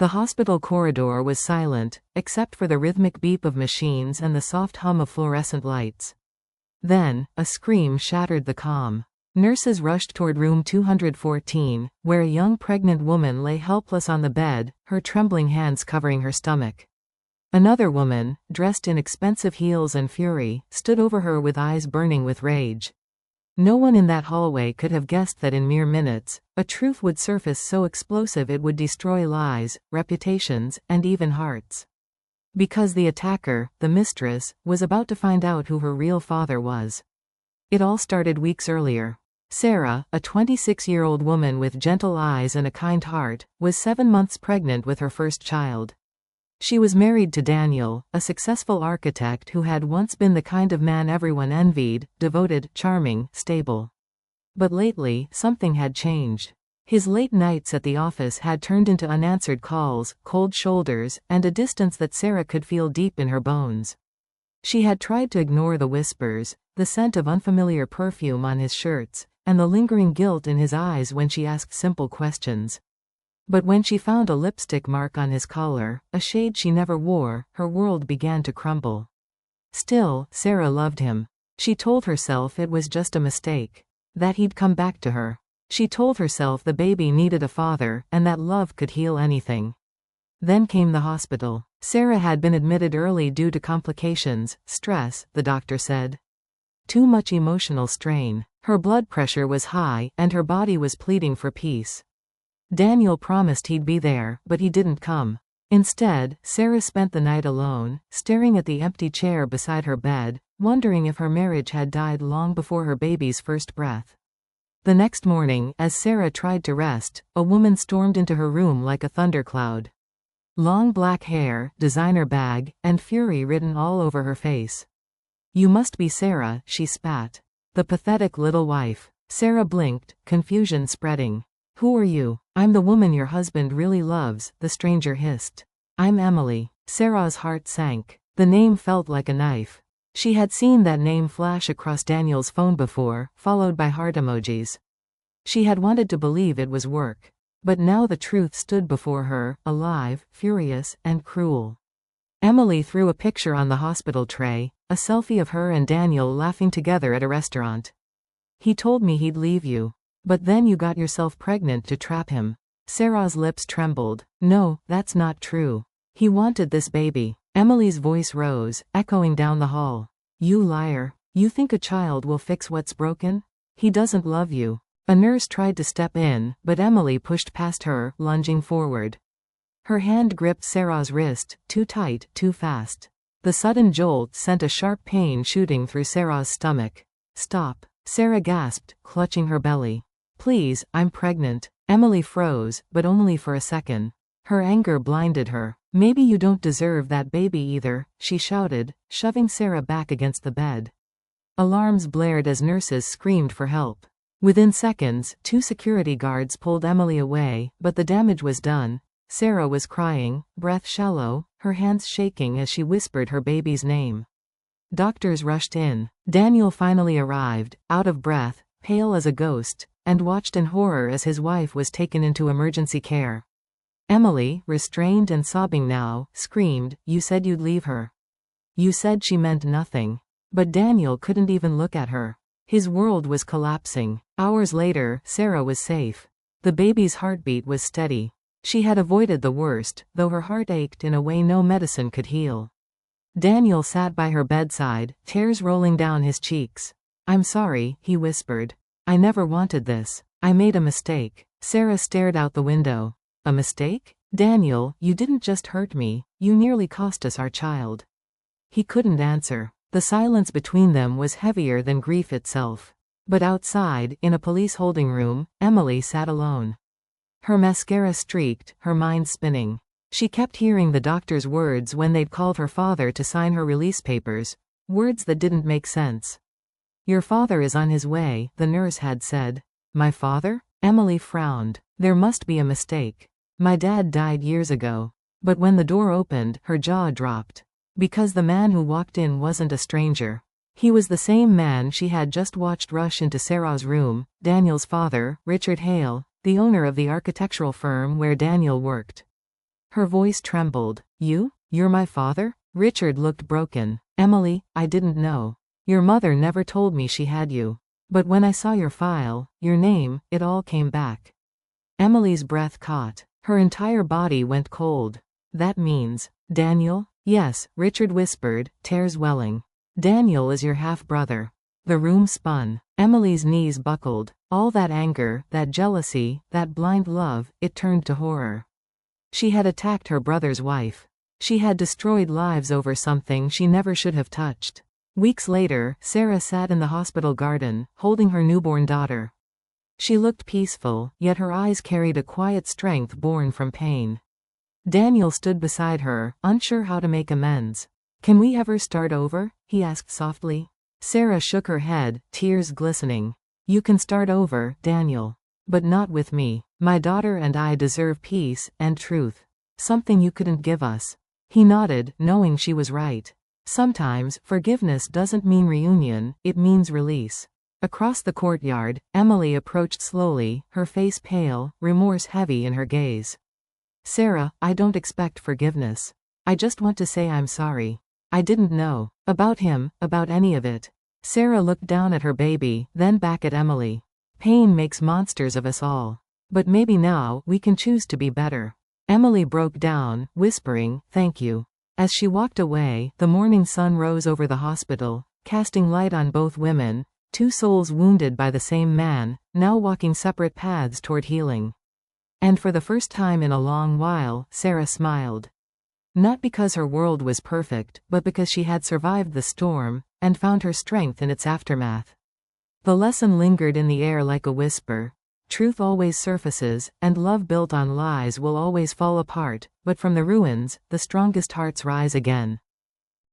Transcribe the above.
The hospital corridor was silent, except for the rhythmic beep of machines and the soft hum of fluorescent lights. Then, a scream shattered the calm. Nurses rushed toward room 214, where a young pregnant woman lay helpless on the bed, her trembling hands covering her stomach. Another woman, dressed in expensive heels and fury, stood over her with eyes burning with rage. No one in that hallway could have guessed that in mere minutes, a truth would surface so explosive it would destroy lives, reputations, and even hearts. Because the attacker, the mistress, was about to find out who her real father was. It all started weeks earlier. Sarah, a 26-year-old woman with gentle eyes and a kind heart, was 7 months pregnant with her first child. She was married to Daniel, a successful architect who had once been the kind of man everyone envied, devoted, charming, stable. But lately, something had changed. His late nights at the office had turned into unanswered calls, cold shoulders, and a distance that Sarah could feel deep in her bones. She had tried to ignore the whispers, the scent of unfamiliar perfume on his shirts, and the lingering guilt in his eyes when she asked simple questions. But when she found a lipstick mark on his collar, a shade she never wore, her world began to crumble. Still, Sarah loved him. She told herself it was just a mistake. That he'd come back to her. She told herself the baby needed a father, and that love could heal anything. Then came the hospital. Sarah had been admitted early due to complications, stress, the doctor said. Too much emotional strain. Her blood pressure was high, and her body was pleading for peace. Daniel promised he'd be there, but he didn't come. Instead, Sarah spent the night alone, staring at the empty chair beside her bed, wondering if her marriage had died long before her baby's first breath. The next morning, as Sarah tried to rest, a woman stormed into her room like a thundercloud. Long black hair, designer bag, and fury written all over her face. "You must be Sarah," she spat. "The pathetic little wife." Sarah blinked, confusion spreading. "Who are you?" "I'm the woman your husband really loves," the stranger hissed. "I'm Emily." Sarah's heart sank. The name felt like a knife. She had seen that name flash across Daniel's phone before, followed by heart emojis. She had wanted to believe it was work. But now the truth stood before her, alive, furious, and cruel. Emily threw a picture on the hospital tray, a selfie of her and Daniel laughing together at a restaurant. "He told me he'd leave you. But then you got yourself pregnant to trap him." Sarah's lips trembled. "No, that's not true. He wanted this baby." Emily's voice rose, echoing down the hall. "You liar. You think a child will fix what's broken? He doesn't love you." A nurse tried to step in, but Emily pushed past her, lunging forward. Her hand gripped Sarah's wrist, too tight, too fast. The sudden jolt sent a sharp pain shooting through Sarah's stomach. "Stop." Sarah gasped, clutching her belly. "Please, I'm pregnant." Emily froze, but only for a second. Her anger blinded her. "Maybe you don't deserve that baby either," she shouted, shoving Sarah back against the bed. Alarms blared as nurses screamed for help. Within seconds, 2 security guards pulled Emily away, but the damage was done. Sarah was crying, breath shallow, her hands shaking as she whispered her baby's name. Doctors rushed in. Daniel finally arrived, out of breath, pale as a ghost, and watched in horror as his wife was taken into emergency care. Emily, restrained and sobbing now, screamed, "You said you'd leave her. You said she meant nothing." But Daniel couldn't even look at her. His world was collapsing. Hours later, Sarah was safe. The baby's heartbeat was steady. She had avoided the worst, though her heart ached in a way no medicine could heal. Daniel sat by her bedside, tears rolling down his cheeks. "I'm sorry," he whispered. "I never wanted this. I made a mistake." Sarah stared out the window. "A mistake? Daniel, you didn't just hurt me, you nearly cost us our child." He couldn't answer. The silence between them was heavier than grief itself. But outside, in a police holding room, Emily sat alone. Her mascara streaked, her mind spinning. She kept hearing the doctor's words when they'd called her father to sign her release papers, words that didn't make sense. "Your father is on his way," the nurse had said. "My father?" Emily frowned. "There must be a mistake. My dad died years ago." But when the door opened, her jaw dropped. Because the man who walked in wasn't a stranger. He was the same man she had just watched rush into Sarah's room, Daniel's father, Richard Hale, the owner of the architectural firm where Daniel worked. Her voice trembled. You're my father? Richard looked broken. Emily, I didn't know. Your mother never told me she had you. But when I saw your file, your name, it all came back. Emily's breath caught. Her entire body went cold. That means, Daniel? Yes, Richard whispered, tears welling. Daniel is your half-brother. The room spun. Emily's knees buckled. All that anger, that jealousy, that blind love, it turned to horror. She had attacked her brother's wife. She had destroyed lives over something she never should have touched. Weeks later, Sarah sat in the hospital garden, holding her newborn daughter. She looked peaceful, yet her eyes carried a quiet strength born from pain. Daniel stood beside her, unsure how to make amends. Can we ever start over? He asked softly. Sarah shook her head, tears glistening. You can start over, Daniel. But not with me. My daughter and I deserve peace and truth. Something you couldn't give us. He nodded, knowing she was right. Sometimes, forgiveness doesn't mean reunion, it means release. Across the courtyard, Emily approached slowly, her face pale, remorse heavy in her gaze. Sarah, I don't expect forgiveness. I just want to say I'm sorry. I didn't know. About him, about any of it. Sarah looked down at her baby, then back at Emily. Pain makes monsters of us all. But maybe now, we can choose to be better. Emily broke down, whispering, thank you. As she walked away, the morning sun rose over the hospital, casting light on both women, two souls wounded by the same man, now walking separate paths toward healing. And for the first time in a long while, Sarah smiled. Not because her world was perfect, but because she had survived the storm, and found her strength in its aftermath. The lesson lingered in the air like a whisper. Truth always surfaces, and love built on lies will always fall apart, but from the ruins, the strongest hearts rise again.